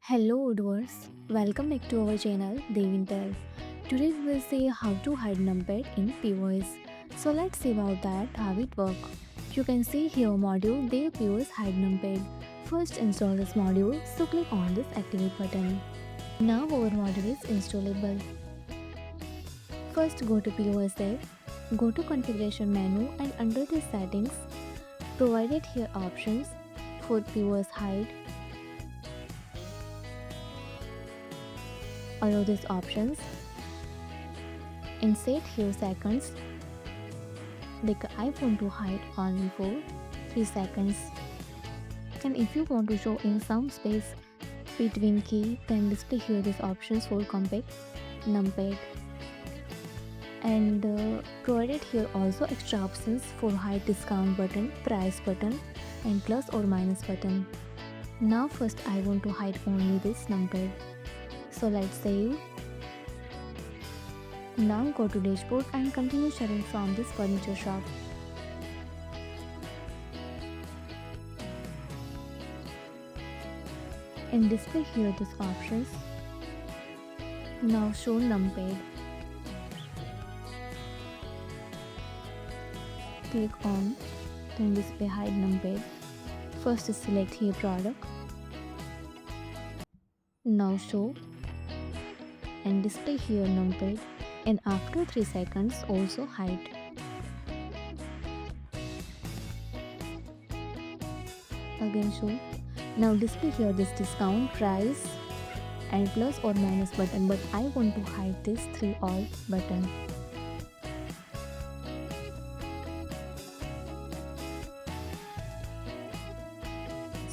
Hello Odooers, welcome back to our channel Devintelle. Today we will see how to hide Numpad in POS. So let's see about that, how it works. You can see here module the POS Hide Numpad. First install this module, so click on this activate button. Now our module is installable. First go to POS app, go to configuration menu and under the settings, provided here options for POS Hide. Allow these options and set here seconds, like I want to hide only for 3 seconds, and if you want to show in some space between key, then display here these options for compact numpad, and provided here also extra options for hide discount button, price button and plus or minus button. Now first I want to hide only this numpad. So let's save. Now go to dashboard and continue sharing from this furniture shop. And display here these options. Now show numpad. Click on, then display hide numpad. First select here product. Now show and display here numpad, and after 3 seconds also hide. Again show. Now display here this discount, price and plus or minus button, but I want to hide this 3 all button.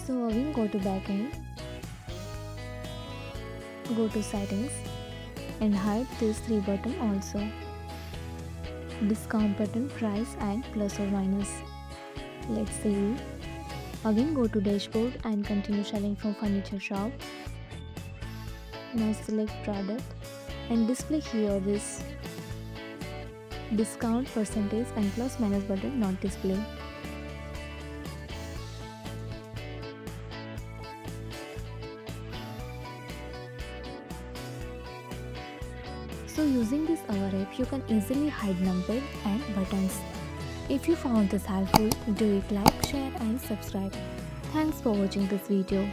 So again go to backend, go to settings and hide these 3 button also, discount button, price and plus or minus. Let's save. Again go to dashboard and continue selling from furniture shop. Now select product and display here this discount, percentage and plus minus button not display. So using this our app, you can easily hide numpad and buttons. If you found this helpful, do it like, share and subscribe. Thanks for watching this video.